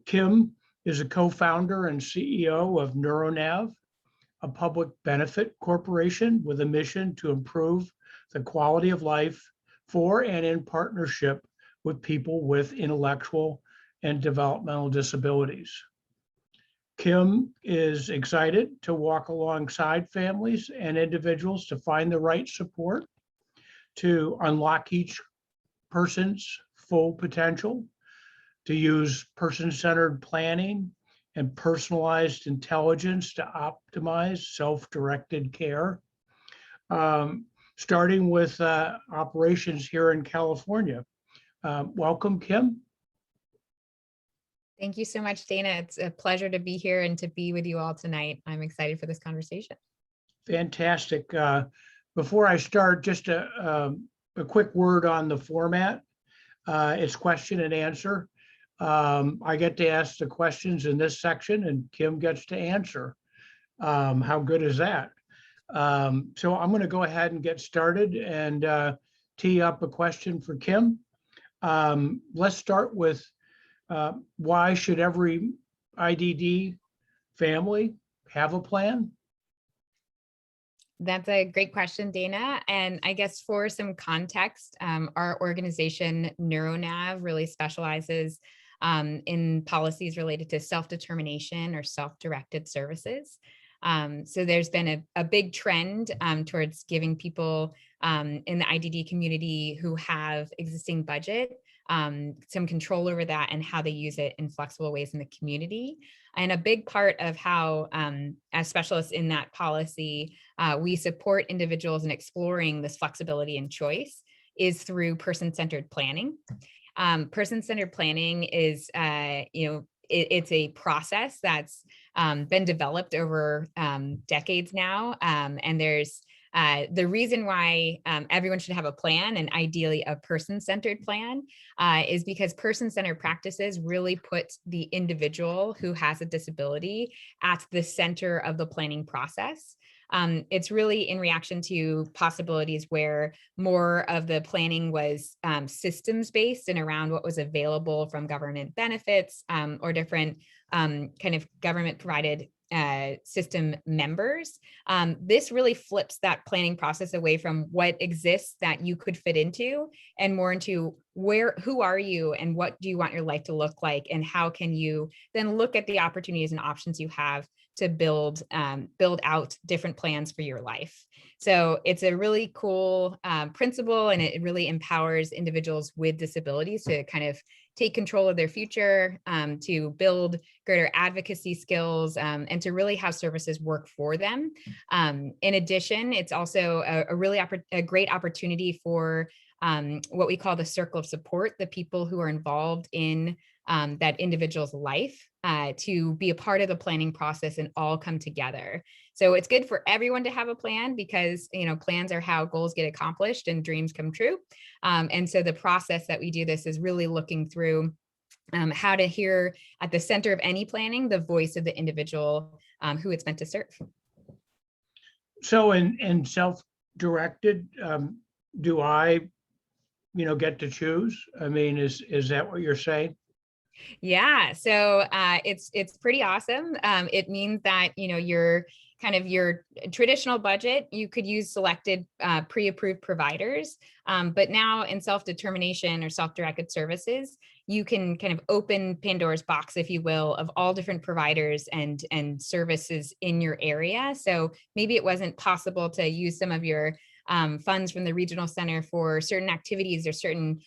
Kim is a co-founder and CEO of NeuroNav, a public benefit corporation with a mission to improve the quality of life for and in partnership with people with intellectual and developmental disabilities. Kim is excited to walk alongside families and individuals to find the right support to unlock each person's full potential, to use person-centered planning and personalized intelligence to optimize self-directed care, starting with operations here in California. Welcome, Kim. Thank you so much, Dana. It's a pleasure to be here and to be with you all tonight. I'm excited for this conversation. Fantastic. Before I start, just a quick word on the format. It's question and answer. I get to ask the questions in this section and Kim gets to answer. How good is that? So I'm going to go ahead and get started and tee up a question for Kim. Let's start with why should every IDD family have a plan? That's a great question, Dana. And I guess for some context, our organization, NeuroNav, really specializes in policies related to self-determination or self-directed services. So there's been a big trend towards giving people in the IDD community who have existing budget some control over that and how they use it in flexible ways in the community. And a big part of how, as specialists in that policy, we support individuals in exploring this flexibility and choice is through person-centered planning. Person-centered planning is, it's a process that's been developed over decades now, and there's the reason why everyone should have a plan, and ideally a person-centered plan, is because person-centered practices really put the individual who has a disability at the center of the planning process. It's really in reaction to possibilities where more of the planning was systems-based and around what was available from government benefits or different kind of government-provided system members. This really flips that planning process away from what exists that you could fit into and more into who are you and what do you want your life to look like, and how can you then look at the opportunities and options you have to build out different plans for your life. So it's a really cool principle, and it really empowers individuals with disabilities to kind of take control of their future, to build greater advocacy skills, and to really have services work for them. In addition, it's also a great opportunity for what we call the circle of support, the people who are involved in that individual's life, to be a part of the planning process and all come together. So it's good for everyone to have a plan because, plans are how goals get accomplished and dreams come true. And so the process that we do this is really looking through how to hear at the center of any planning, the voice of the individual who it's meant to serve. So in self-directed, do I, get to choose? I mean, is that what you're saying? Yeah, so it's pretty awesome. It means that your traditional budget, you could use selected pre-approved providers, but now in self-determination or self-directed services, you can kind of open Pandora's box, if you will, of all different providers and services in your area. So maybe it wasn't possible to use some of your funds from the regional center for certain activities or certain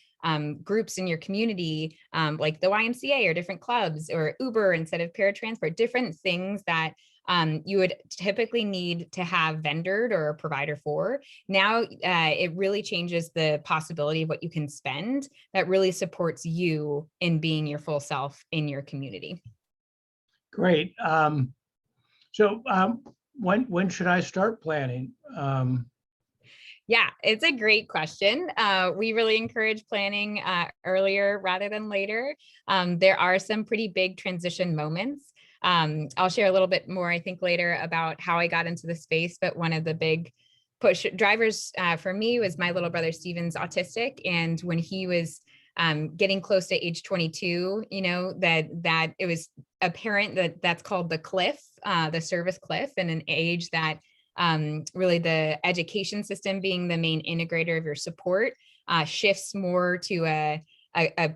groups in your community, like the YMCA or different clubs, or Uber instead of paratransport, different things that you would typically need to have vendored or a provider for. Now it really changes the possibility of what you can spend that really supports you in being your full self in your community. Great. So when should I start planning? Yeah, it's a great question. We really encourage planning earlier rather than later. There are some pretty big transition moments. I'll share a little bit more, I think, later about how I got into the space, but one of the big push drivers for me was my little brother Steven's autistic. And when he was getting close to age 22, that it was apparent that that's called the cliff, the service cliff, and an age that really the education system being the main integrator of your support shifts more to a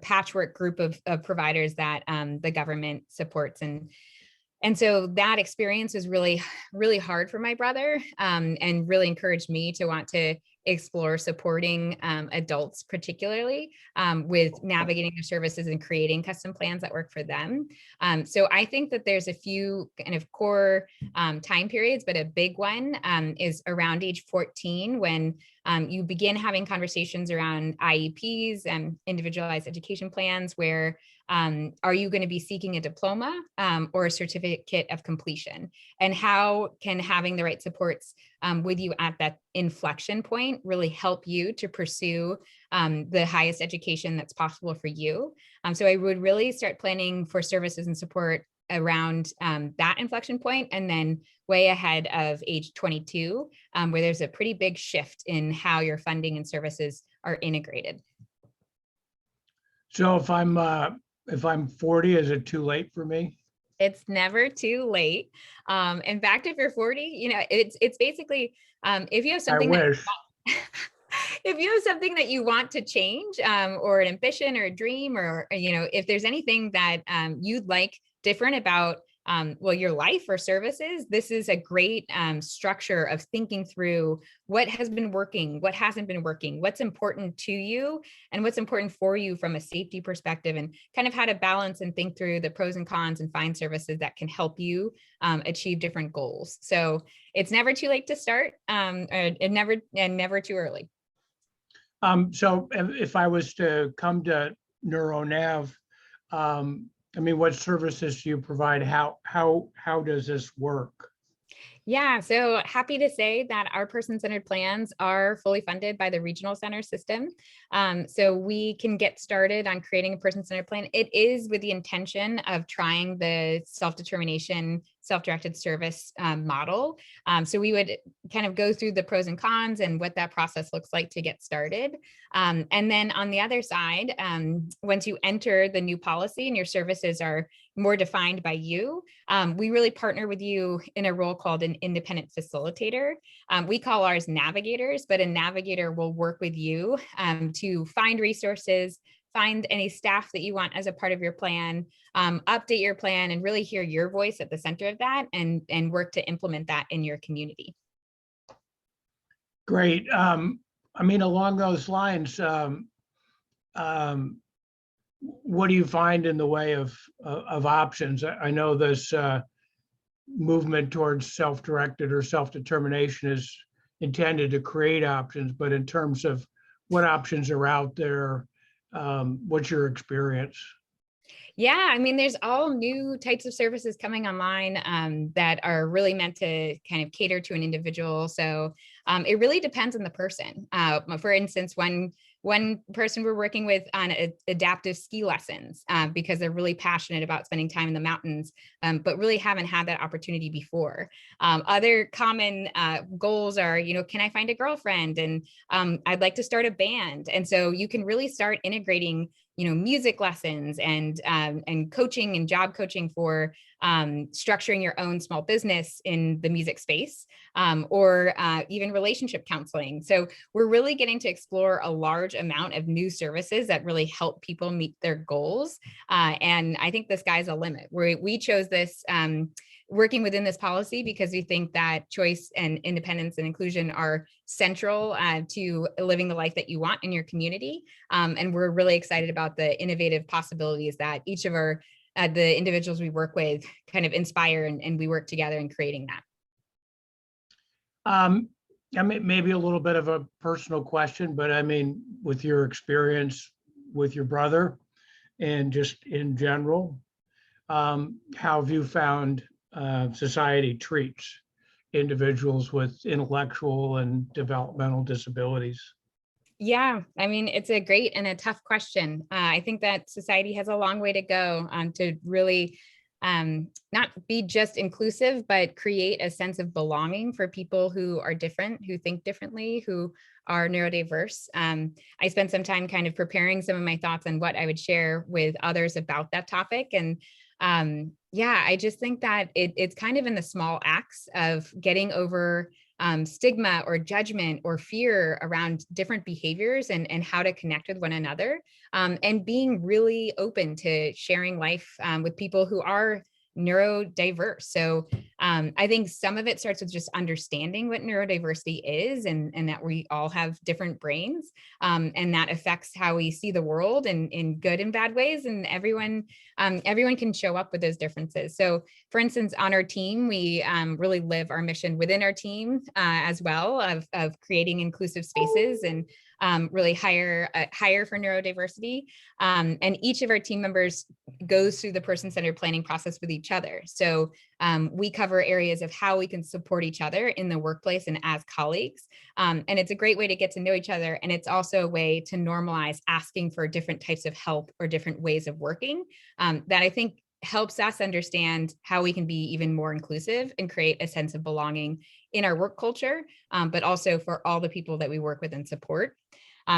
patchwork group of providers that the government supports. And so that experience was really, really hard for my brother, and really encouraged me to want to explore supporting adults, particularly with navigating their services and creating custom plans that work for them. So I think that there's a few kind of core time periods, but a big one is around age 14, when you begin having conversations around IEPs and individualized education plans, where are you going to be seeking a diploma or a certificate of completion? And how can having the right supports with you at that inflection point really help you to pursue the highest education that's possible for you? So I would really start planning for services and support around that inflection point, and then way ahead of age 22, where there's a pretty big shift in how your funding and services are integrated. So if I'm 40, is it too late for me? It's never too late. In fact, if you're 40, it's basically if you have something I wish. if you have something that you want to change, or an ambition or a dream, or if there's anything that you'd like different about your life or services, this is a great structure of thinking through what has been working, what hasn't been working, what's important to you, and what's important for you from a safety perspective, and kind of how to balance and think through the pros and cons and find services that can help you achieve different goals. So it's never too late to start, and never too early. So if I was to come to NeuroNav, what services do you provide? How does this work? Yeah, so happy to say that our person-centered plans are fully funded by the regional center system. So we can get started on creating a person-centered plan. It is with the intention of trying the self-determination, self-directed service model. So we would kind of go through the pros and cons and what that process looks like to get started. And then on the other side, once you enter the new policy and your services are more defined by you, we really partner with you in a role called an independent facilitator. We call ours Navigators, but a navigator will work with you to find resources, find any staff that you want as a part of your plan, update your plan, and really hear your voice at the center of that, and work to implement that in your community. Great. Along those lines, what do you find in the way of options? I know this movement towards self-directed or self-determination is intended to create options, but in terms of what options are out there, what's your experience? Yeah, there's all new types of services coming online that are really meant to kind of cater to an individual. So it really depends on the person. For instance, one person we're working with on adaptive ski lessons because they're really passionate about spending time in the mountains, but really haven't had that opportunity before. Other common goals are, can I find a girlfriend? And I'd like to start a band. And so you can really start integrating music lessons and coaching and job coaching for structuring your own small business in the music space, or even relationship counseling. So we're really getting to explore a large amount of new services that really help people meet their goals. And I think the sky's the limit. We chose this working within this policy because we think that choice and independence and inclusion are central to living the life that you want in your community. And we're really excited about the innovative possibilities that each of the individuals we work with kind of inspire, and we work together in creating that. Maybe a little bit of a personal question, but with your experience with your brother and just in general, how have you found society treats individuals with intellectual and developmental disabilities? Yeah, it's a great and a tough question. I think that society has a long way to go to really not be just inclusive, but create a sense of belonging for people who are different, who think differently, who are neurodiverse. I spent some time kind of preparing some of my thoughts on what I would share with others about that topic. And yeah, I just think that it's kind of in the small acts of getting over stigma or judgment or fear around different behaviors and how to connect with one another, and being really open to sharing life with people who are neurodiverse. So I think some of it starts with just understanding what neurodiversity is, and that we all have different brains, and that affects how we see the world in good and bad ways. And everyone can show up with those differences. So for instance, on our team, we really live our mission within our team as well, of creating inclusive spaces and really hire for neurodiversity. And each of our team members goes through the person-centered planning process with each other. So we cover areas of how we can support each other in the workplace and as colleagues. And it's a great way to get to know each other. And it's also a way to normalize asking for different types of help or different ways of working, that I think helps us understand how we can be even more inclusive and create a sense of belonging in our work culture, but also for all the people that we work with and support.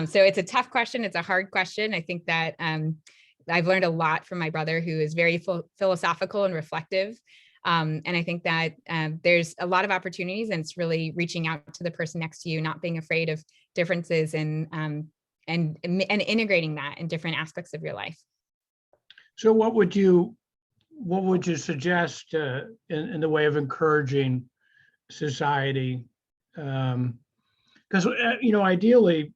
So it's a tough question. It's a hard question. I think that I've learned a lot from my brother, who is very philosophical and reflective. And I think that there's a lot of opportunities, and it's really reaching out to the person next to you, not being afraid of differences, and integrating that in different aspects of your life. So what would you suggest in the way of encouraging society? Because ideally,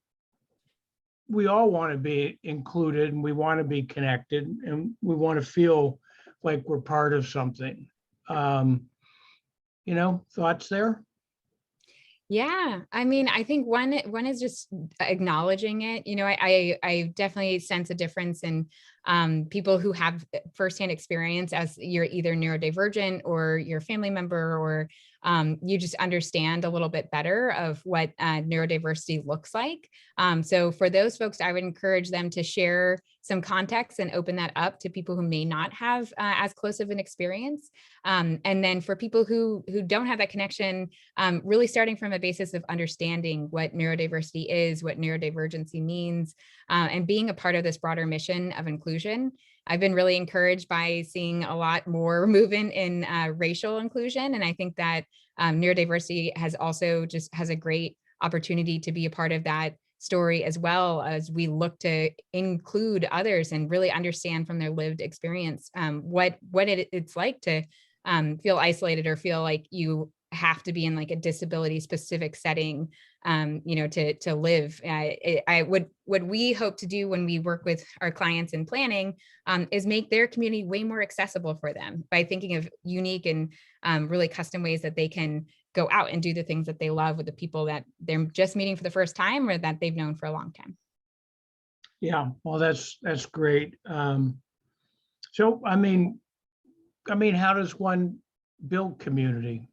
we all want to be included, and we want to be connected, and we want to feel like we're part of something. Thoughts there? Yeah, I mean, I think one is just acknowledging it. I definitely sense a difference in people who have firsthand experience, as you're either neurodivergent or your family member, or you just understand a little bit better of what neurodiversity looks like. So for those folks, I would encourage them to share some context and open that up to people who may not have as close of an experience. And then for people who don't have that connection, really starting from a basis of understanding what neurodiversity is, what neurodivergency means, and being a part of this broader mission of inclusion. I've been really encouraged by seeing a lot more movement in racial inclusion. And I think that neurodiversity has a great opportunity to be a part of that story, as well as we look to include others and really understand from their lived experience what it's like to feel isolated, or feel like you have to be in like a disability specific setting, to live. What we hope to do when we work with our clients in planning is make their community way more accessible for them by thinking of unique and really custom ways that they can go out and do the things that they love with the people that they're just meeting for the first time, or that they've known for a long time. Yeah, well, that's great. So, I mean, how does one build community?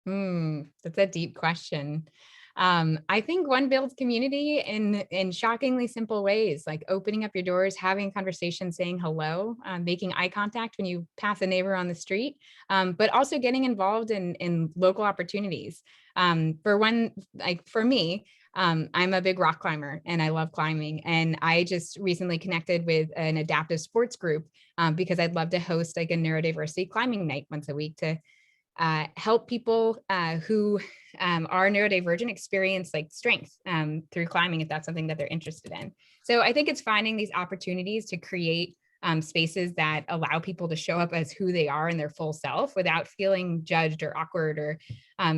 That's a deep question. I think one builds community in shockingly simple ways, like opening up your doors, having a conversation, saying hello, making eye contact when you pass a neighbor on the street, but also getting involved in local opportunities. For me, I'm a big rock climber and I love climbing. And I just recently connected with an adaptive sports group because I'd love to host like a neurodiversity climbing night once a week to help people who are neurodivergent experience like strength through climbing, if that's something that they're interested in. So I think it's finding these opportunities to create spaces that allow people to show up as who they are in their full self without feeling judged or awkward, or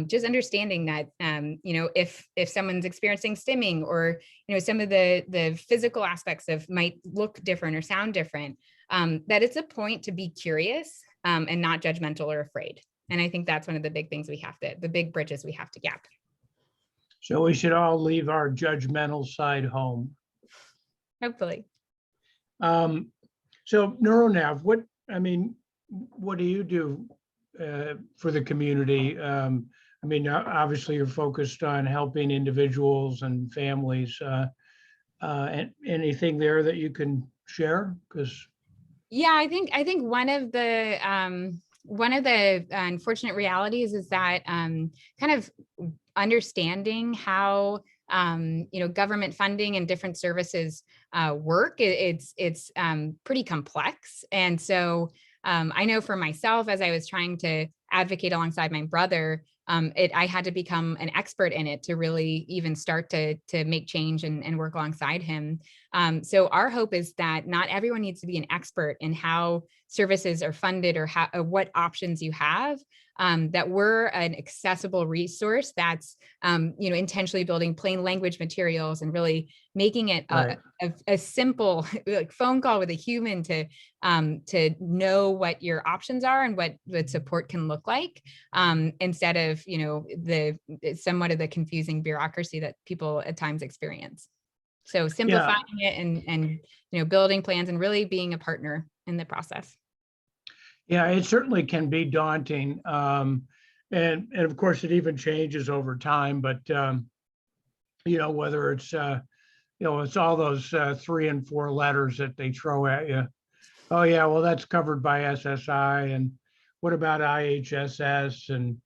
just understanding that, if someone's experiencing stimming, or, some of the physical aspects of might look different or sound different, that it's a point to be curious and not judgmental or afraid. And I think that's one of the big things the big bridges we have to gap. So we should all leave our judgmental side home. Hopefully. So NeuroNav, what do you do for the community? Obviously you're focused on helping individuals and families. And anything there that you can share? Yeah, I think one of the unfortunate realities is that kind of understanding how government funding and different services work. It's pretty complex, and so I know for myself, as I was trying to advocate alongside my brother, I had to become an expert in it to really even start to make change and work alongside him. So our hope is that not everyone needs to be an expert in how services are funded or how or what options you have. That we're an accessible resource that's intentionally building plain language materials and really making it Right. a simple like phone call with a human to know what your options are and what support can look like, instead of the somewhat of the confusing bureaucracy that people at times experience. So Yeah. simplifying it and building plans and really being a partner in the process. Yeah, it certainly can be daunting. And of course, it even changes over time. But whether it's all those 3 and 4 letters that they throw at you. Oh yeah, well that's covered by SSI, and what about IHSS? And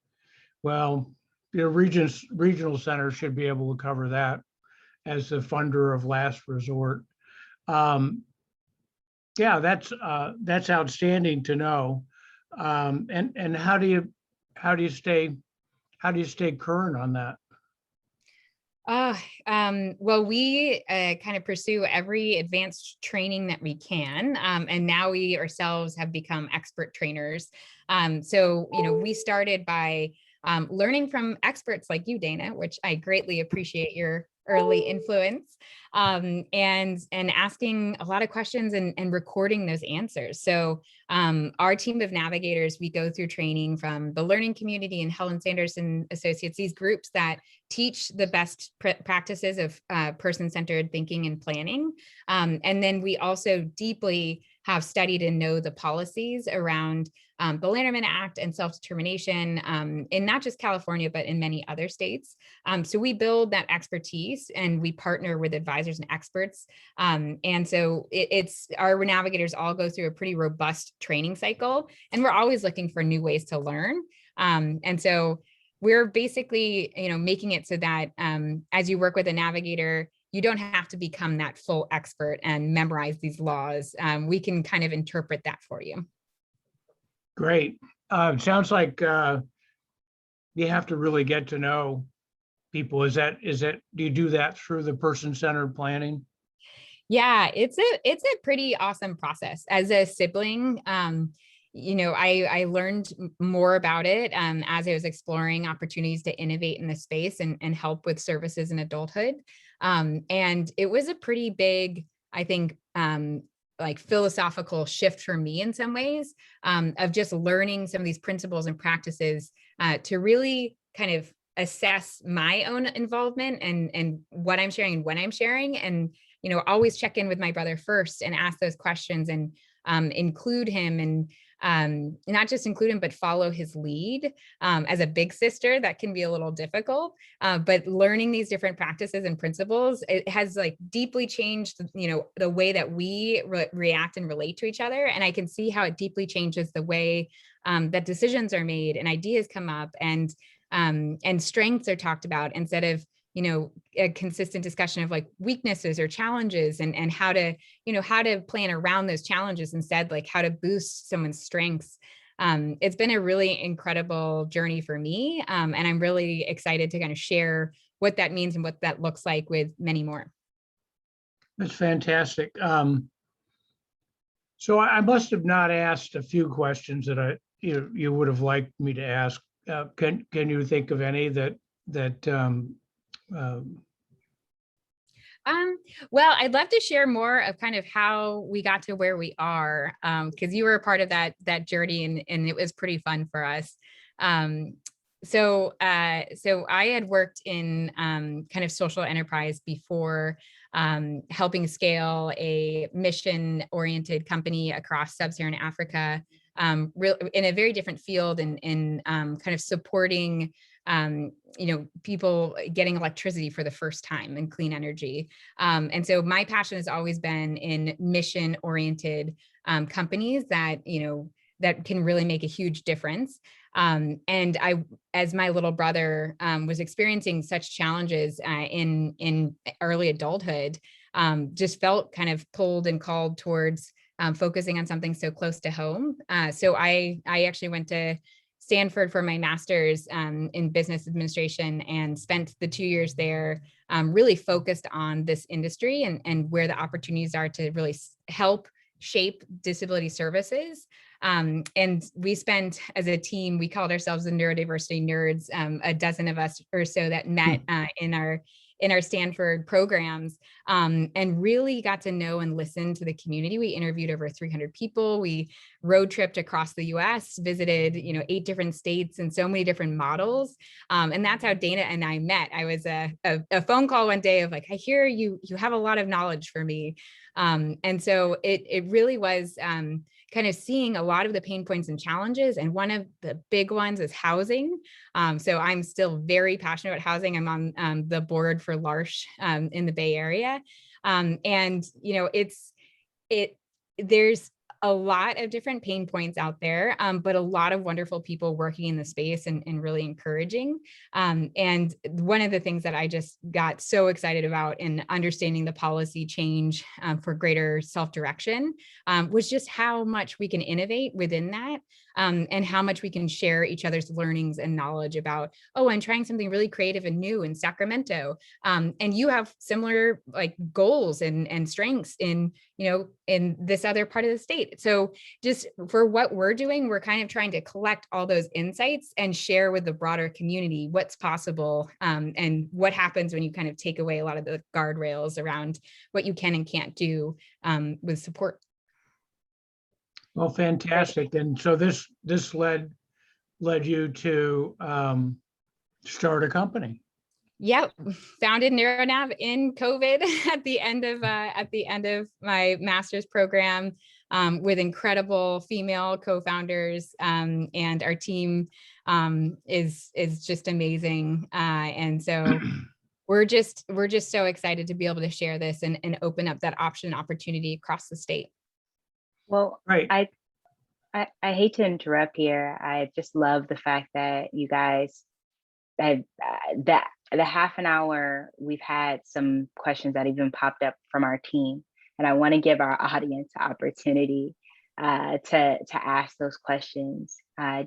well, regional centers should be able to cover that as the funder of last resort. Um, yeah, that's outstanding to know. And how do you stay current on that? Uh, well, we kind of pursue every advanced training that we can. And now we ourselves have become expert trainers. So we started by learning from experts like you, Dana, which I greatly appreciate your early influence, and asking a lot of questions and recording those answers. So our team of navigators, we go through training from the learning community and Helen Sanders and Associates, these groups that teach the best practices of person-centered thinking and planning. And then we also deeply have studied and know the policies around the Lanterman Act and self-determination in not just California, but in many other states. So we build that expertise and we partner with advisors and experts. And so it's our navigators all go through a pretty robust training cycle, and we're always looking for new ways to learn. And so we're basically, making it so that as you work with a navigator, you don't have to become that full expert and memorize these laws. We can kind of interpret that for you. Great. Sounds like you have to really get to know people. Is that do you do that through the person-centered planning? Yeah, it's a pretty awesome process. As a sibling, I learned more about it as I was exploring opportunities to innovate in the space and help with services in adulthood. And it was a pretty big, I think, like philosophical shift for me in some ways, of just learning some of these principles and practices to really kind of assess my own involvement and what I'm sharing and when I'm sharing, and always check in with my brother first and ask those questions and include him, and not just include him, but follow his lead. As a big sister, that can be a little difficult, but learning these different practices and principles, it has like deeply changed, the way that we react and relate to each other. And I can see how it deeply changes the way that decisions are made and ideas come up, and strengths are talked about instead of a consistent discussion of like weaknesses or challenges, and how to plan around those challenges, instead like how to boost someone's strengths. It's been a really incredible journey for me, and I'm really excited to kind of share what that means and what that looks like with many more. That's fantastic. So I must have not asked a few questions that you would have liked me to ask. Can you think of any that Well, I'd love to share more of kind of how we got to where we are, because you were a part of that journey, and it was pretty fun for us. So I had worked in kind of social enterprise before, helping scale a mission-oriented company across sub-Saharan Africa, in a very different field, and in kind of supporting people getting electricity for the first time and clean energy. And so my passion has always been in mission-oriented companies that, that can really make a huge difference. And I, as my little brother was experiencing such challenges in early adulthood, just felt kind of pulled and called towards focusing on something so close to home. So I actually went to Stanford for my master's in business administration and spent the 2 years there really focused on this industry and where the opportunities are to really help shape disability services. And we spent, as a team, we called ourselves the Neurodiversity Nerds, a dozen of us or so that met in our Stanford programs, and really got to know and listen to the community. We interviewed over 300 people. We road tripped across the US, visited 8 different states and so many different models. And that's how Dana and I met. I was a phone call one day of like, I hear you have a lot of knowledge for me. And so it really was kind of seeing a lot of the pain points and challenges. And one of the big ones is housing. So I'm still very passionate about housing. I'm on the board for L'Arche in the Bay Area. And there's a lot of different pain points out there, but a lot of wonderful people working in the space and really encouraging. And one of the things that I just got so excited about in understanding the policy change for greater self-direction was just how much we can innovate within that, and how much we can share each other's learnings and knowledge about, oh, I'm trying something really creative and new in Sacramento. And you have similar like goals and strengths in this other part of the state. So just for what we're doing, we're kind of trying to collect all those insights and share with the broader community what's possible, and what happens when you kind of take away a lot of the guardrails around what you can and can't do with support. Well, fantastic. And so this led you to start a company. Yep, founded NeuroNav in COVID at the end of my master's program, with incredible female co-founders, and our team is just amazing. And so we're just so excited to be able to share this and open up that opportunity across the state. Well, Right. I hate to interrupt here. I just love the fact that you guys have that the half an hour we've had some questions that even popped up from our team, and I want to give our audience opportunity to ask those questions.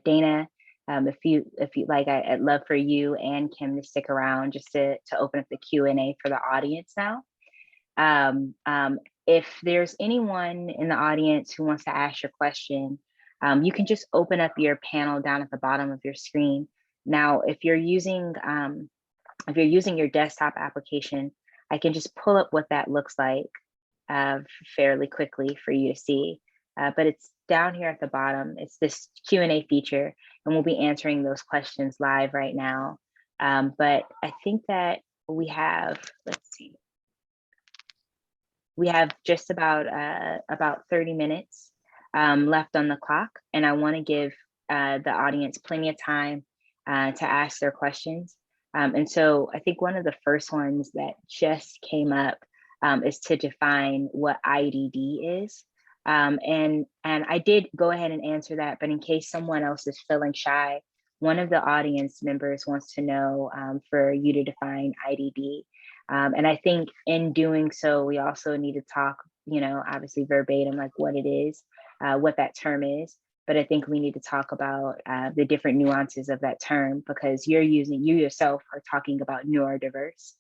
Dana, if you like, I'd love for you and Kim to stick around just to open up the Q&A for the audience now. If there's anyone in the audience who wants to ask your question, you can just open up your panel down at the bottom of your screen. Now, if you're using your desktop application, I can just pull up what that looks like fairly quickly for you to see. But it's down here at the bottom. It's this Q&A feature, and we'll be answering those questions live right now. But I think that we have, let's see, we have just about 30 minutes left on the clock, and I want to give the audience plenty of time to ask their questions. And so I think one of the first ones that just came up is to define what IDD is. And I did go ahead and answer that, but in case someone else is feeling shy, one of the audience members wants to know for you to define IDD. And I think in doing so, we also need to talk, obviously verbatim, like what it is, what that term is. But I think we need to talk about the different nuances of that term, because you yourself are talking about neurodiverse.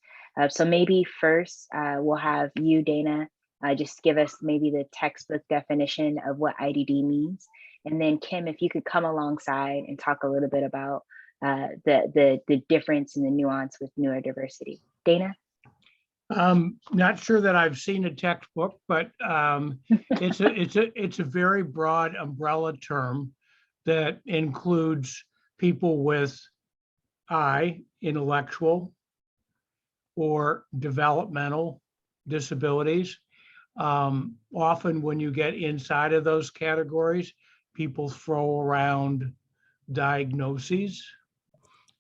So maybe first we'll have you, Dana, just give us maybe the textbook definition of what IDD means. And then Kim, if you could come alongside and talk a little bit about the difference and the nuance with neurodiversity. Dana? Not sure that I've seen a textbook, but it's a very broad umbrella term that includes people with intellectual or developmental disabilities. Often when you get inside of those categories, people throw around diagnoses,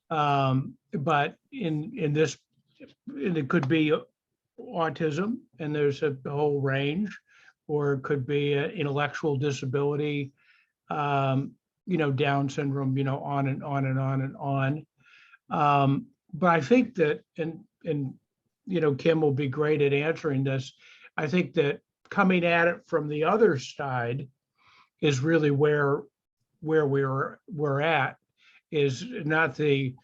but in this, it could be autism, and there's a whole range, or it could be an intellectual disability, Down syndrome, on and on and on and on. But I think that, and Kim will be great at answering this. I think that coming at it from the other side is really where we're at, is not the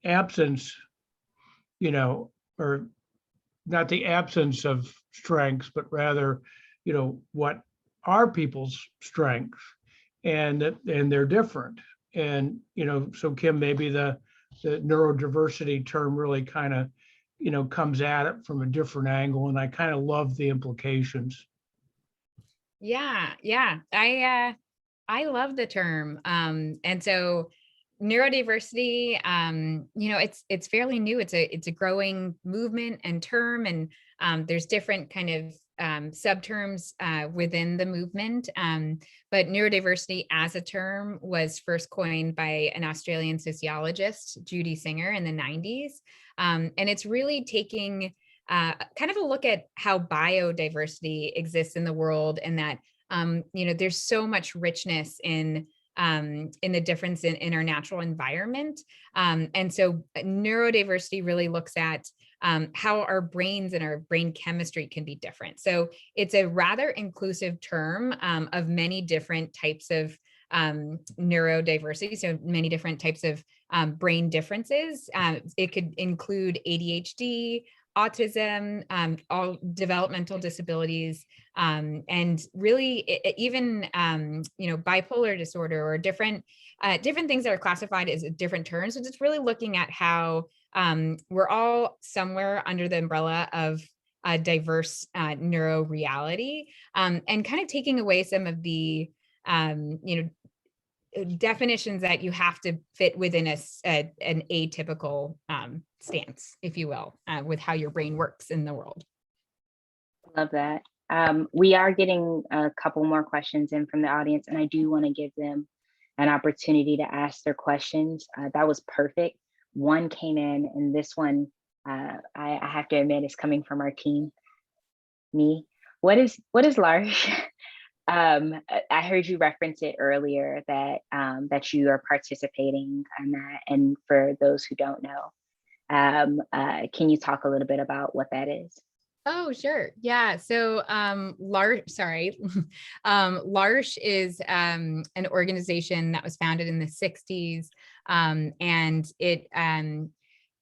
absence, or not the absence of strengths, but rather, what are people's strengths, and they're different. And, so Kim, maybe the neurodiversity term really kind of, comes at it from a different angle. And I kind of love the implications. Yeah. I love the term. And so neurodiversity, it's fairly new. It's a growing movement and term, and there's different kind of subterms within the movement. But neurodiversity as a term was first coined by an Australian sociologist, Judy Singer, in the 90s. And it's really taking kind of a look at how biodiversity exists in the world, and that there's so much richness in the difference in our natural environment. And so neurodiversity really looks at how our brains and our brain chemistry can be different. So it's a rather inclusive term of many different types of neurodiversity, so many different types of brain differences. It could include ADHD, autism, all developmental disabilities, and really even bipolar disorder, or different things that are classified as different terms. So it's really looking at how we're all somewhere under the umbrella of a diverse neuro reality, and kind of taking away some of the definitions that you have to fit within an atypical stance, if you will, with how your brain works in the world. Love that. We are getting a couple more questions in from the audience, and I do want to give them an opportunity to ask their questions. That was perfect. One came in, and this one, I have to admit, is coming from our team. Me. What is L'Arche? I heard you reference it earlier that that you are participating in that, and for those who don't know, can you talk a little bit about what that is? Oh, sure. Yeah. So L'Arche is an organization that was founded in the 60s, and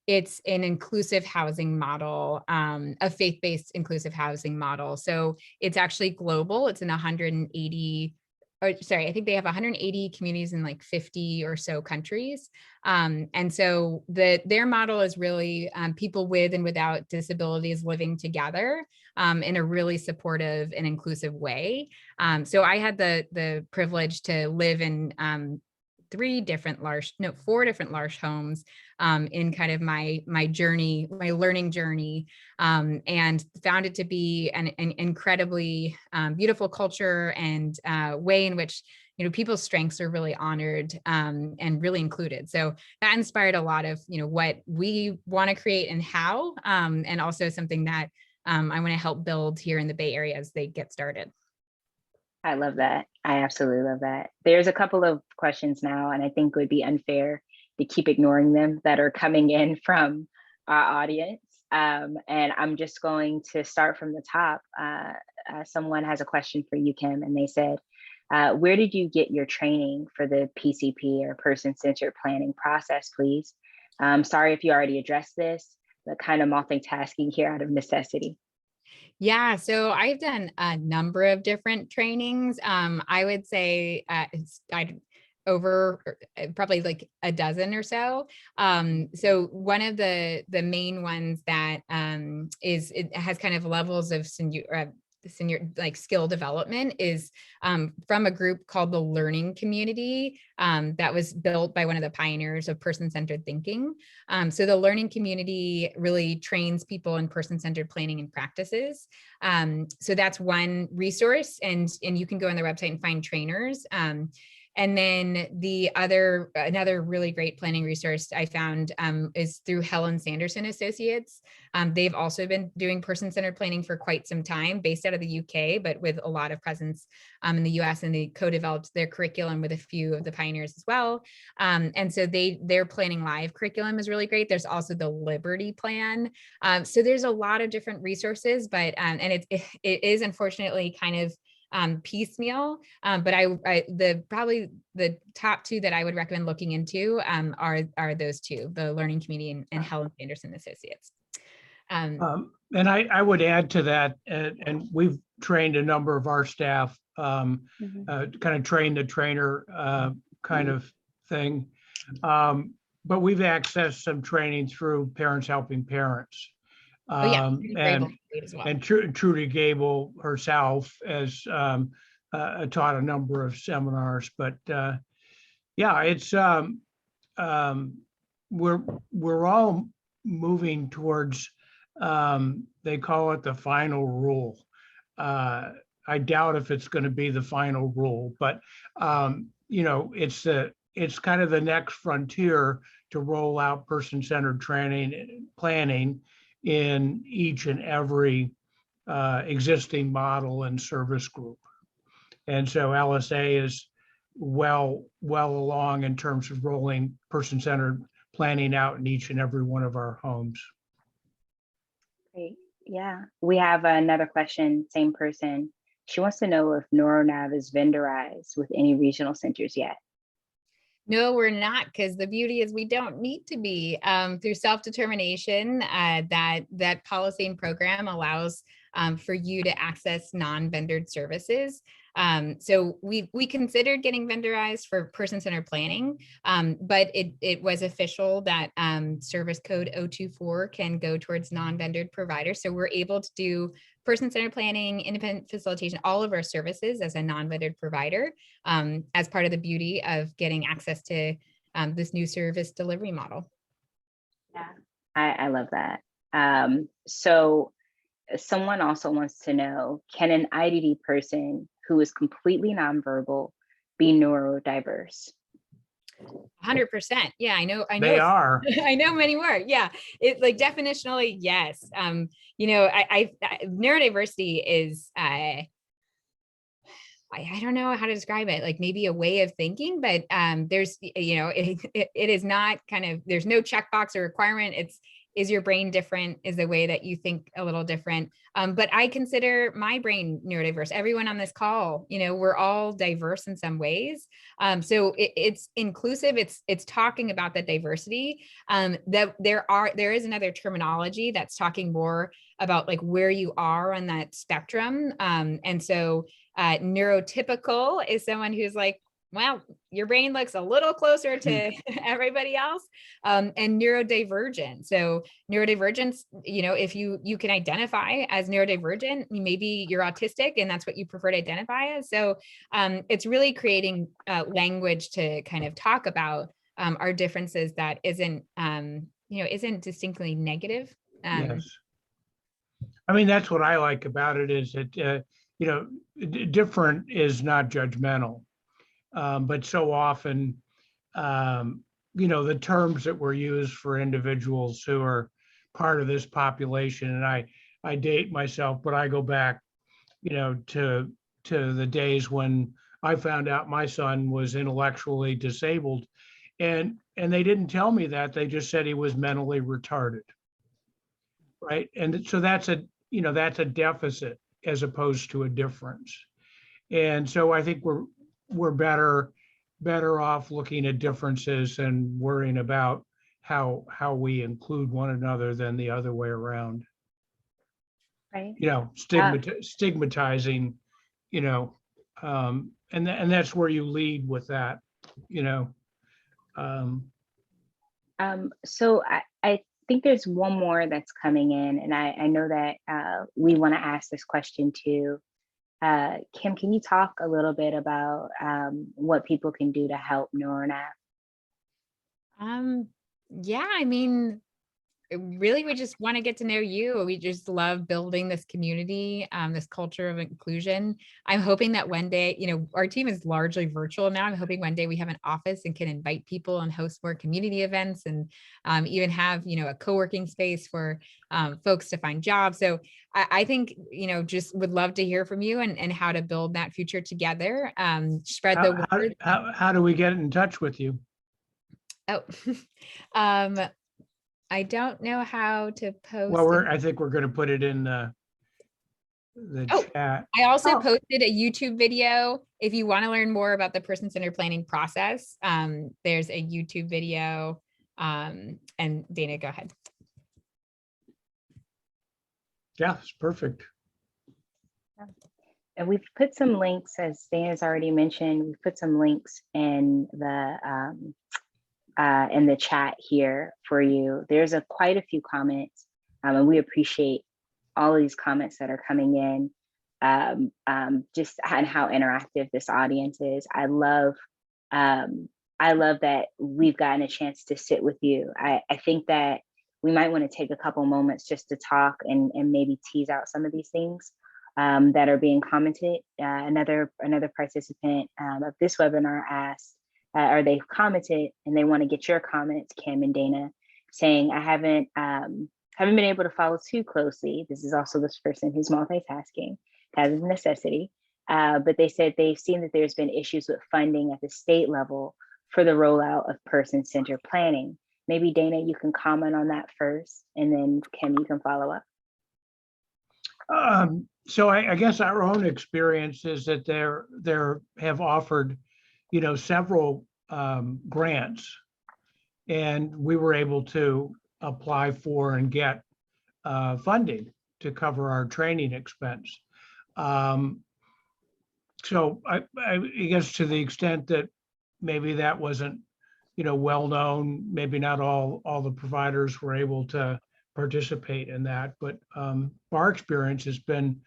it's an inclusive housing model, a faith-based inclusive housing model. So it's actually global. It's in 180, or sorry, I think they have 180 communities in like 50 or so countries. And so their model is really people with and without disabilities living together in a really supportive and inclusive way. So I had the privilege to live in four different L'Arche homes in kind of my journey, my learning journey, and found it to be an incredibly beautiful culture and way in which people's strengths are really honored and really included. So that inspired a lot of what we want to create and how, and also something that I want to help build here in the Bay Area as they get started. I love that. I absolutely love that. There's a couple of questions now, and I think it would be unfair to keep ignoring them, that are coming in from our audience. And I'm just going to start from the top. Someone has a question for you, Kim, and they said, where did you get your training for the PCP, or person-centered planning process, please? Sorry if you already addressed this, but kind of multitasking here out of necessity. Yeah, so I've done a number of different trainings. I would say I'd over probably like a dozen or so. So one of the main ones that it has kind of levels of senior like skill development is from a group called the Learning Community that was built by one of the pioneers of person-centered thinking. So the Learning Community really trains people in person-centered planning and practices. So that's one resource, and you can go on their website and find trainers. And then another really great planning resource I found is through Helen Sanderson Associates. They've also been doing person-centered planning for quite some time, based out of the UK, but with a lot of presence in the US, and they co-developed their curriculum with a few of the pioneers as well. And so their Planning Live curriculum is really great. There's also the Liberty Plan. So there's a lot of different resources, but and it is unfortunately kind of piecemeal, but probably the top two that I would recommend looking into are those two, the Learning Community and Helen Sanderson Associates. And I would add to that, and we've trained a number of our staff, kind of train the trainer kind of thing. But we've accessed some training through Parents Helping Parents. And Trudy Gable herself has taught a number of seminars, but yeah, it's we're all moving towards they call it the final rule. I doubt if it's going to be the final rule, but you know, it's kind of the next frontier to roll out person-centered planning in each and every existing model and service group. And so LSA is well along in terms of rolling person-centered planning out in each and every one of our homes. Great. Yeah, we have another question, same person. She wants to know if NeuroNav is vendorized with any regional centers yet. No, we're not, because the beauty is we don't need to be. Through self-determination, that policy and program allows for you to access non-vendored services. So we considered getting vendorized for person-centered planning, but it was official that service code 024 can go towards non-vendored providers. So we're able to do person-centered planning, independent facilitation, all of our services as a non-vendored provider, as part of the beauty of getting access to this new service delivery model. Yeah, I love that. So someone also wants to know, can an IDD person who is completely nonverbal be neurodiverse? 100%. Yeah, I know. They are. I know many more. Yeah, it like definitionally, yes. You know, I neurodiversity is I don't know how to describe it, like maybe a way of thinking, but there's, you know, it is not kind of, there's no checkbox or requirement. Is your brain different? Is the way that you think a little different? But I consider my brain neurodiverse. Everyone on this call, you know, we're all diverse in some ways. So it's inclusive. It's talking about that diversity. That there is another terminology that's talking more about like where you are on that spectrum. And so neurotypical is someone who's like, well, your brain looks a little closer to everybody else, and neurodivergent. So neurodivergence, you know, if you can identify as neurodivergent, maybe you're autistic and that's what you prefer to identify as. So it's really creating language to kind of talk about our differences that isn't, you know, isn't distinctly negative. Yes. I mean, that's what I like about it is that, you know, different is not judgmental. But so often, you know, the terms that were used for individuals who are part of this population, and I date myself, but I go back, you know, to the days when I found out my son was intellectually disabled, and they didn't tell me that, they just said he was mentally retarded, right? And so that's a, you know, that's a deficit as opposed to a difference. And so I think we're better off looking at differences and worrying about how we include one another than the other way around. Right. You know, stigmatizing, you know, and that's where you lead with that, you know. So I think there's one more that's coming in, and I know that we want to ask this question too. Kim, can you talk a little bit about what people can do to help NeuroNav? Yeah, I mean, really, we just want to get to know you. We just love building this community, this culture of inclusion. I'm hoping that one day, our team is largely virtual now. I'm hoping one day we have an office and can invite people and host more community events, and even have, a co-working space for folks to find jobs. So I think, just would love to hear from you and how to build that future together. Spread the word. How do we get in touch with you? Oh, I don't know how to post. Well, I think we're going to put it in the chat. I also posted a YouTube video. If you want to learn more about the person-centered planning process, there's a YouTube video. And Dana, go ahead. Yeah, it's perfect. And we've put some links, as Dana's already mentioned, we've put some links in the chat here for you. There's quite a few comments, and we appreciate all of these comments that are coming in, just and how interactive this audience is. I love that we've gotten a chance to sit with you. I think that we might want to take a couple moments just to talk and maybe tease out some of these things that are being commented. Another participant of this webinar asked, or they've commented and they want to get your comments, Kim and Dana, saying, I haven't been able to follow too closely. This is also this person who's multitasking, has a necessity. But they said they've seen that there's been issues with funding at the state level for the rollout of person-centered planning. Maybe Dana, you can comment on that first, and then Kim, you can follow up. So I guess our own experience is that there have offered, several grants, and we were able to apply for and get funding to cover our training expense. So I guess to the extent that maybe that wasn't, well known, maybe not all the providers were able to participate in that, but our experience has been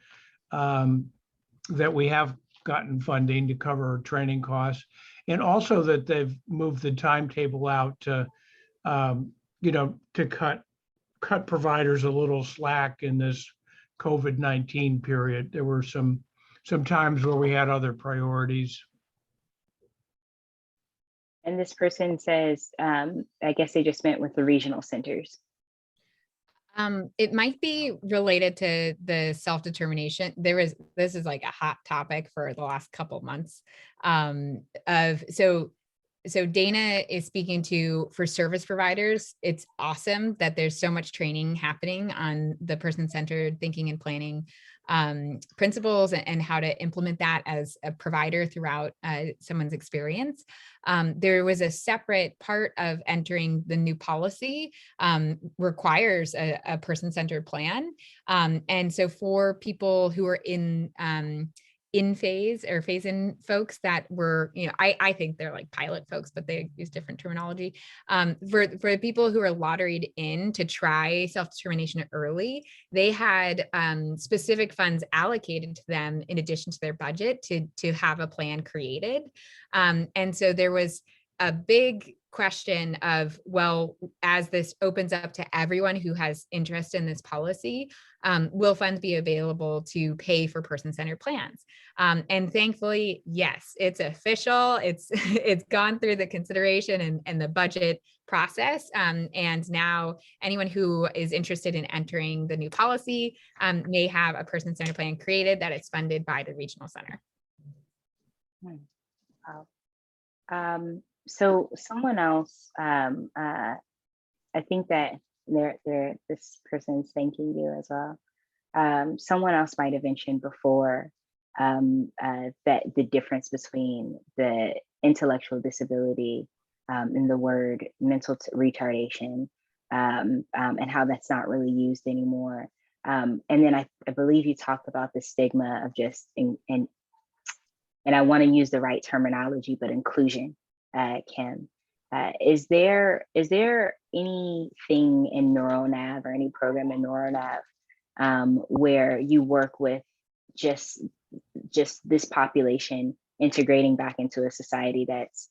that we have gotten funding to cover training costs, and also that they've moved the timetable out to, to cut providers a little slack in this COVID-19 period. There were some times where we had other priorities. And this person says, I guess they just meant with the regional centers. It might be related to the self-determination. This is like a hot topic for the last couple of months. So Dana is speaking to, for service providers, it's awesome that there's so much training happening on the person-centered thinking and planning principles and how to implement that as a provider throughout someone's experience. There was a separate part of entering the new policy requires a person-centered plan. And so for people who are in phase or phase in folks that were, I think they're like pilot folks, but they use different terminology. For the people who are lotteried in to try self-determination early, they had specific funds allocated to them in addition to their budget to have a plan created. And so there was a big question of, well, as this opens up to everyone who has interest in this policy, will funds be available to pay for person-centered plans? And thankfully, yes, it's official. It's gone through the consideration and the budget process. And now anyone who is interested in entering the new policy may have a person-centered plan created that is funded by the regional center. Wow. So someone else, I think that this person's thanking you as well. Someone else might have mentioned before that the difference between the intellectual disability and the word mental retardation and how that's not really used anymore. And then I believe you talked about the stigma of just, and I want to use the right terminology, but inclusion. Kim, is there anything in NeuroNav or any program in NeuroNav where you work with just this population integrating back into a society that's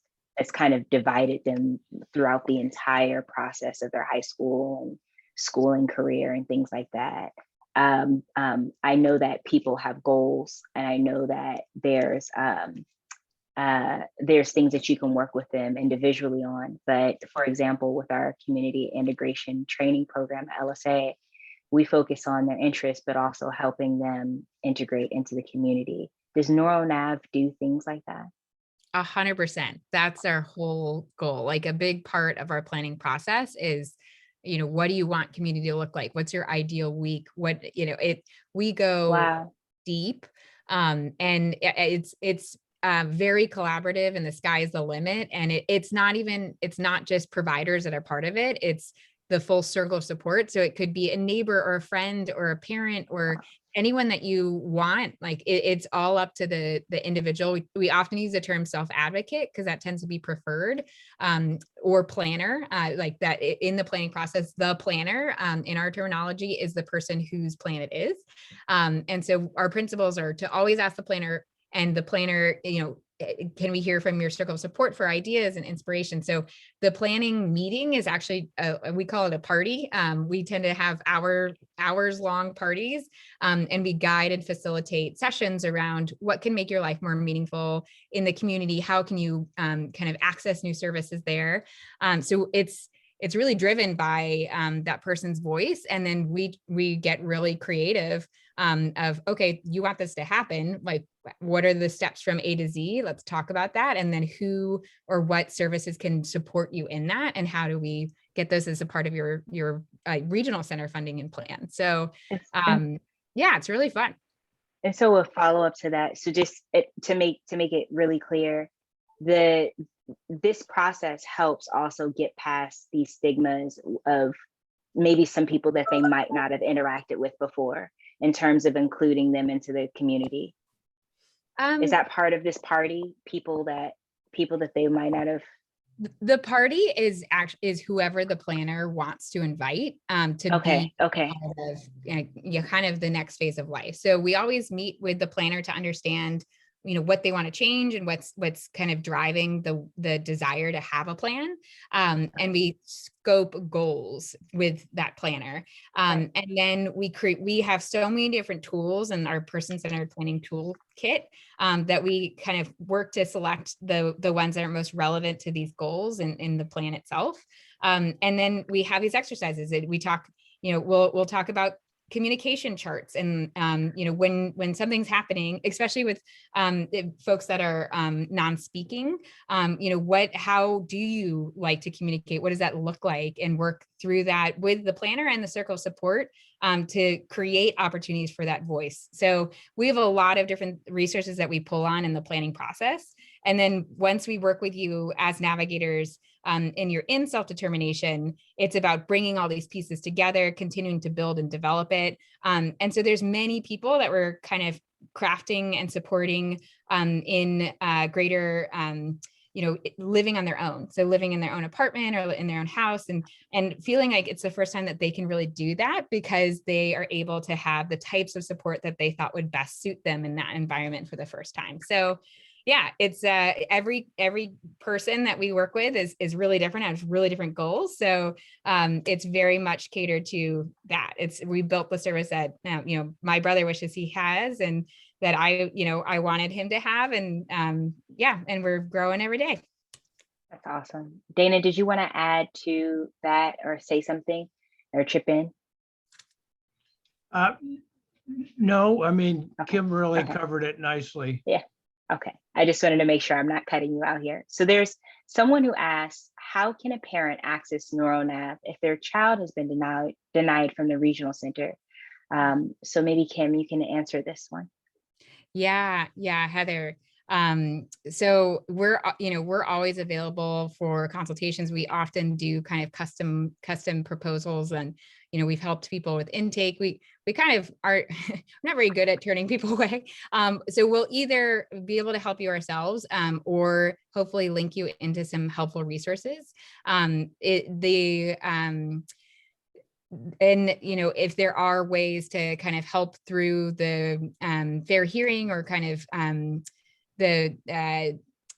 kind of divided them throughout the entire process of their high school school and career and things like that. I know that people have goals, and I know that there's things that you can work with them individually on. But for example, with our community integration training program at LSA, we focus on their interests, but also helping them integrate into the community. Does NeuroNav do things like that? 100%. That's our whole goal. Like a big part of our planning process is, what do you want community to look like? What's your ideal week? We go Wow. deep, and it's very collaborative, and the sky is the limit. And it's not just providers that are part of it. It's the full circle of support. So it could be a neighbor or a friend or a parent or anyone that you want. Like it's all up to the individual. We often use the term self-advocate because that tends to be preferred, or planner, like that in the planning process. The planner, in our terminology, is the person whose plan it is. And so our principles are to always ask the planner, and the planner, can we hear from your circle of support for ideas and inspiration? So the planning meeting is actually, we call it a party. We tend to have hours long parties, and we guide and facilitate sessions around what can make your life more meaningful in the community. How can you kind of access new services there? So it's really driven by that person's voice. And then we get really creative of, okay, you want this to happen. Like, what are the steps from A to Z? Let's talk about that. And then who or what services can support you in that? And how do we get those as a part of your regional center funding and plan? So yeah, it's really fun. And so a follow up to that. So just to make it really clear, this process helps also get past these stigmas of maybe some people that they might not have interacted with before, in terms of including them into the community. Is that part of this party? People that they might not have. The party is whoever the planner wants to invite to be part of, kind of the next phase of life. So we always meet with the planner to understand what they want to change and what's kind of driving the desire to have a plan. And we scope goals with that planner. And then we have so many different tools in our person-centered planning toolkit that we kind of work to select the ones that are most relevant to these goals in the plan itself. And then we have these exercises that we talk, we'll talk about communication charts, and when something's happening, especially with folks that are non-speaking, how do you like to communicate? What does that look like? And work through that with the planner and the circle of support to create opportunities for that voice. So we have a lot of different resources that we pull on in the planning process. And then once we work with you as navigators and you're in self-determination, it's about bringing all these pieces together, continuing to build and develop it. And so there's many people that we're kind of crafting and supporting in greater, living on their own. So living in their own apartment or in their own house, and feeling like it's the first time that they can really do that because they are able to have the types of support that they thought would best suit them in that environment for the first time. So yeah, it's every person that we work with is really different, has really different goals. So it's very much catered to that. We built the service that my brother wishes he has, and that I wanted him to have, and and we're growing every day. That's awesome. Dana, did you want to add to that or say something or chip in? No, I mean, Kim really covered it nicely. Yeah. Okay. I just wanted to make sure I'm not cutting you out here. So there's someone who asks, how can a parent access NeuroNav if their child has been denied from the regional center? So maybe Kim, you can answer this one. Yeah, Heather. So we're always available for consultations. We often do kind of custom proposals, and we've helped people with intake. We kind of are not very good at turning people away. So we'll either be able to help you ourselves, or hopefully link you into some helpful resources. And if there are ways to kind of help through the fair hearing, or kind of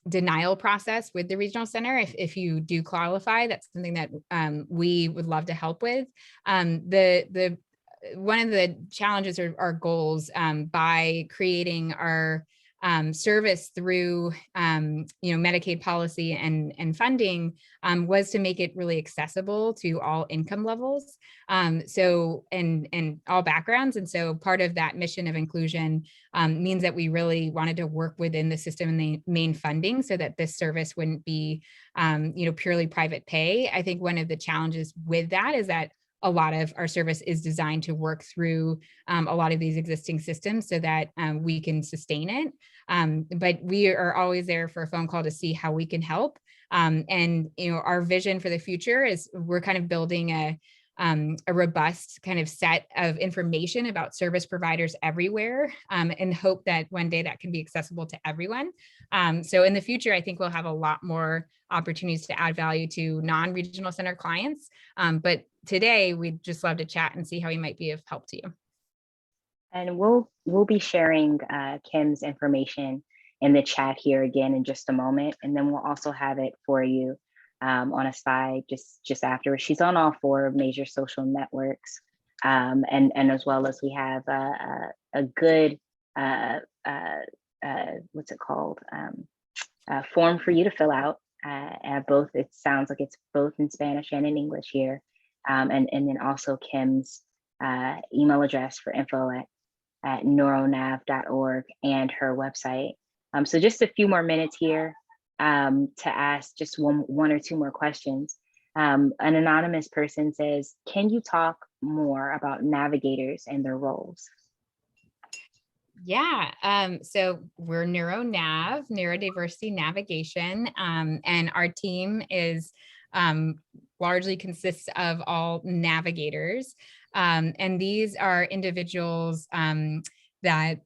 denial process with the regional center. If you do qualify, that's something that we would love to help with. One of the challenges or our goals by creating our service through Medicaid policy and funding was to make it really accessible to all income levels, so and all backgrounds. And so part of that mission of inclusion means that we really wanted to work within the system and the main funding so that this service wouldn't be purely private pay. I think one of the challenges with that is that a lot of our service is designed to work through a lot of these existing systems so that we can sustain it. But we are always there for a phone call to see how we can help. And our vision for the future is we're kind of building a robust kind of set of information about service providers everywhere, and hope that one day that can be accessible to everyone. So in the future, I think we'll have a lot more opportunities to add value to non-regional center clients. But today, we'd just love to chat and see how we might be of help to you. And we'll be sharing Kim's information in the chat here again in just a moment, and then we'll also have it for you on a slide just afterwards. She's on all 4 major social networks, and as well as we have a good what's it called, form for you to fill out. Both, it sounds like it's both in Spanish and in English here, and then also Kim's email address for info at neuronav.org and her website. So just a few more minutes here to ask just one or two more questions. An anonymous person says, can you talk more about navigators and their roles? Yeah, so we're NeuroNav, Neurodiversity Navigation, and our team is largely consists of all navigators. And these are individuals that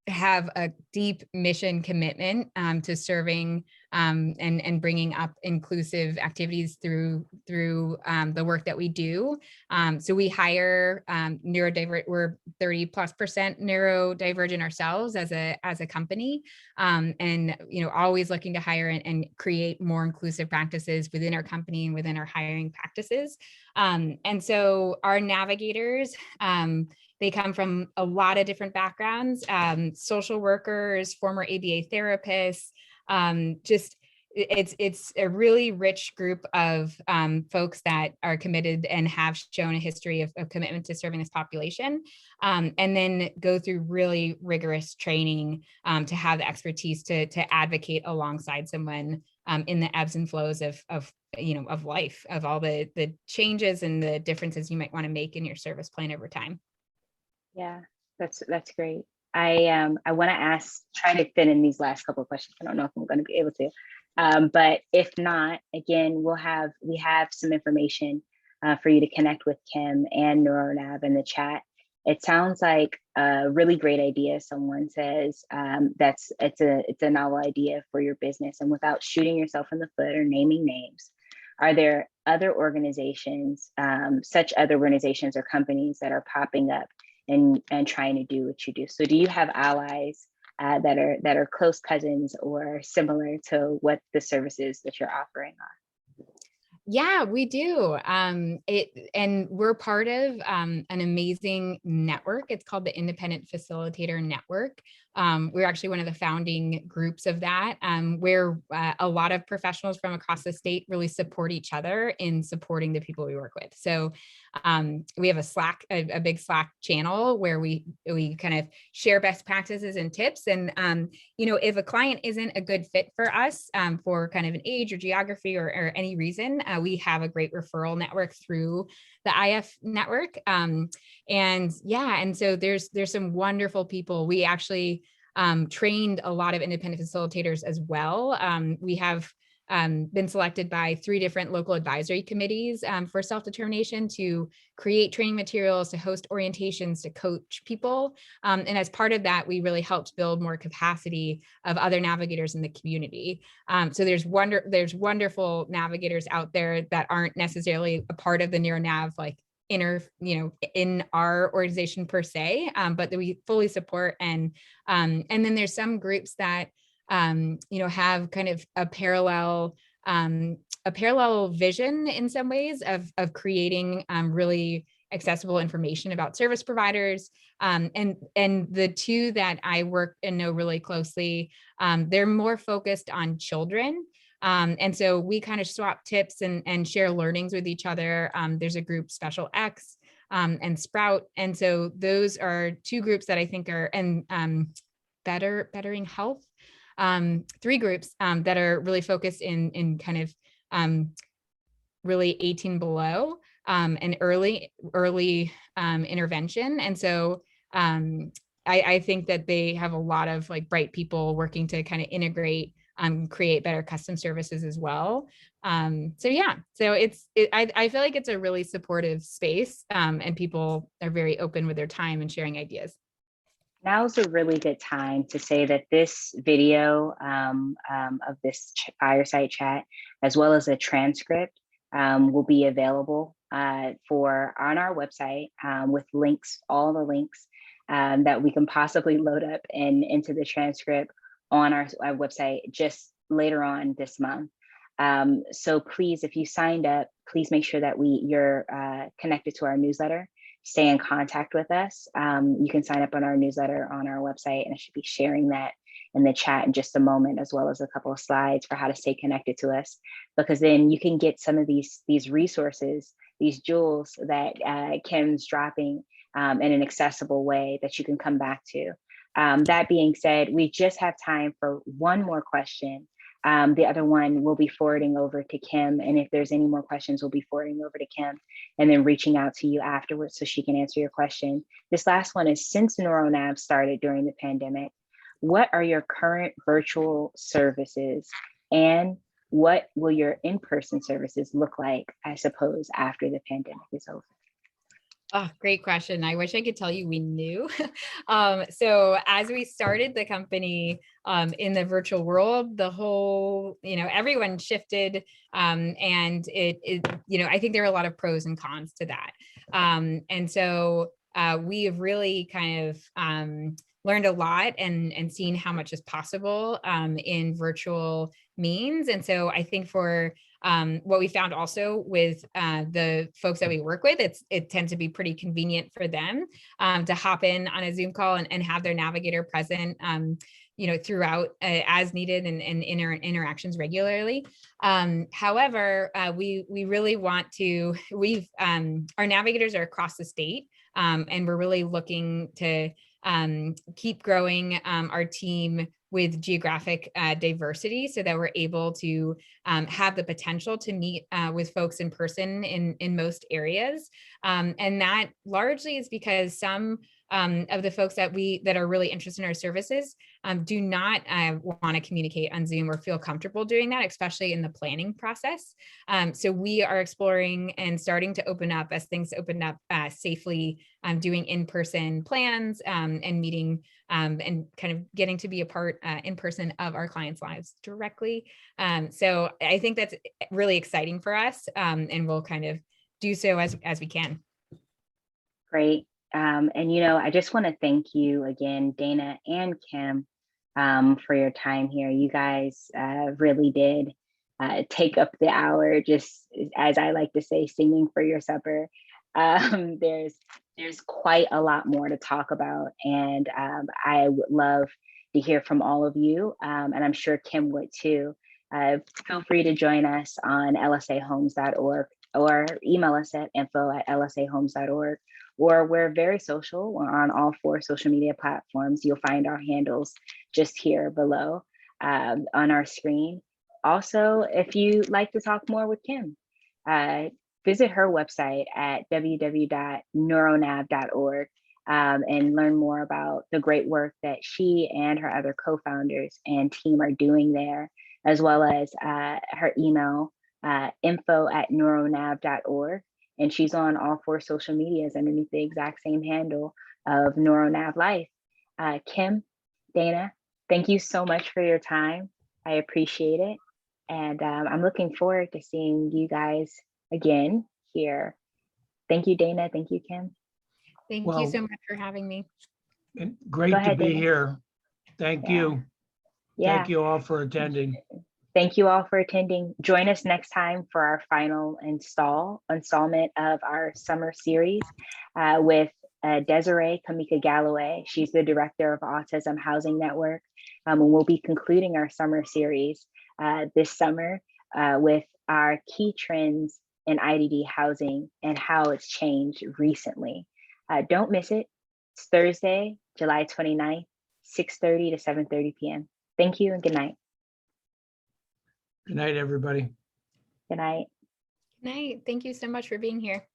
have a deep mission commitment to serving and bringing up inclusive activities through the work that we do. So we hire neurodivergent. We're 30+% neurodivergent ourselves as a company, and always looking to hire and create more inclusive practices within our company and within our hiring practices. And so our navigators, they come from a lot of different backgrounds, social workers, former ABA therapists, just it's a really rich group of folks that are committed and have shown a history of commitment to serving this population, and then go through really rigorous training to have the expertise to advocate alongside someone in the ebbs and flows of life, of all the changes and the differences you might want to make in your service plan over time. Yeah, that's great. I want to try to fit in these last couple of questions. I don't know if I'm going to be able to, but if not, again, we have some information for you to connect with Kim and NeuroNav in the chat. It sounds like a really great idea. Someone says it's a novel idea for your business, and without shooting yourself in the foot or naming names, are there other organizations, such other organizations or companies that are popping up and trying to do what you do? So do you have allies that are close cousins or similar to what the services that you're offering are? Yeah, we do. And we're part of an amazing network. It's called the Independent Facilitator Network. We're actually one of the founding groups of that, where a lot of professionals from across the state really support each other in supporting the people we work with. So we have a big Slack channel where we kind of share best practices and tips. And if a client isn't a good fit for us for kind of an age or geography or any reason, we have a great referral network through the IF network. And so there's some wonderful people. We actually trained a lot of independent facilitators as well. We have been selected by 3 different local advisory committees for self-determination to create training materials, to host orientations, to coach people. And as part of that, we really helped build more capacity of other navigators in the community. So there's wonderful navigators out there that aren't necessarily a part of the NeuroNav in our organization per se, but that we fully support. And then there's some groups that have kind of a parallel vision in some ways of creating really accessible information about service providers. And the two that I work and know really closely, they're more focused on children. And so we kind of swap tips and share learnings with each other. There's a group, Special X, and Sprout. And so those are two groups that I think are, and Bettering Health, three groups that are really focused in kind of really 18 below and early intervention. And so I think that they have a lot of like bright people working to kind of integrate, create better custom services as well. So yeah, so I feel like it's a really supportive space, and people are very open with their time and sharing ideas. Now's a really good time to say that this video of this fireside chat, as well as a transcript, will be available on our website with links, all the links that we can possibly load up and into the transcript on our website just later on this month. So please, if you signed up, please make sure that you're connected to our newsletter. Stay in contact with us. You can sign up on our newsletter on our website, and I should be sharing that in the chat in just a moment, as well as a couple of slides for how to stay connected to us, because then you can get some of these resources, these jewels that Kim's dropping in an accessible way that you can come back to. That being said, we just have time for one more question. The other one we'll be forwarding over to Kim. And if there's any more questions, we'll be forwarding over to Kim and then reaching out to you afterwards so she can answer your question. This last one is, since NeuroNav started during the pandemic, what are your current virtual services, and what will your in-person services look like, I suppose, after the pandemic is over? Oh, great question. I wish I could tell you we knew. So as we started the company in the virtual world, the whole, everyone shifted, and I think there are a lot of pros and cons to that. And so we have really kind of learned a lot and seen how much is possible in virtual means. And so I think for what we found also with the folks that we work with, it tends to be pretty convenient for them to hop in on a Zoom call and have their navigator present, throughout as needed and in our interactions regularly. However, we really want to, our navigators are across the state, and we're really looking to keep growing our team with geographic diversity so that we're able to have the potential to meet with folks in person in most areas. And that largely is because some of the folks that are really interested in our services do not want to communicate on Zoom or feel comfortable doing that, especially in the planning process. So we are exploring and starting to open up as things open up safely, doing in-person plans and meeting and kind of getting to be a part in person of our clients' lives directly. So I think that's really exciting for us, and we'll kind of do so as we can. Great. And, I just want to thank you again, Dana and Kim, for your time here. You guys really did take up the hour, just as I like to say, singing for your supper. There's quite a lot more to talk about, and I would love to hear from all of you, and I'm sure Kim would too. Feel free to join us on lsahomes.org or email us at info@lsahomes.org. Or we're very social. We're on all 4 social media platforms. You'll find our handles just here below on our screen. Also, if you'd like to talk more with Kim, visit her website at www.neuronav.org and learn more about the great work that she and her other co-founders and team are doing there, as well as her email, info@neuronav.org. And she's on all 4 social medias underneath the exact same handle of NeuroNav Life. Kim, Dana, thank you so much for your time. I appreciate it. And I'm looking forward to seeing you guys again here. Thank you, Dana. Thank you, Kim. Thank you so much for having me. Great Go ahead, to be Dana. here. Thank you. Yeah. Thank you all for attending. Thank you all for attending. Join us next time for our final installment of our summer series with Desiree Kamika Galloway. She's the director of Autism Housing Network. And we'll be concluding our summer series this summer with our key trends in IDD housing and how it's changed recently. Don't miss it. It's Thursday, July 29th, 6:30 to 7:30 p.m. Thank you and good night. Good night, everybody. Good night. Good night. Thank you so much for being here.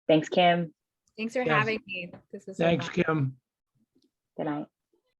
Thanks, Kim. Thanks for Yes. having me. This was so Thanks, fun. Kim. Good night.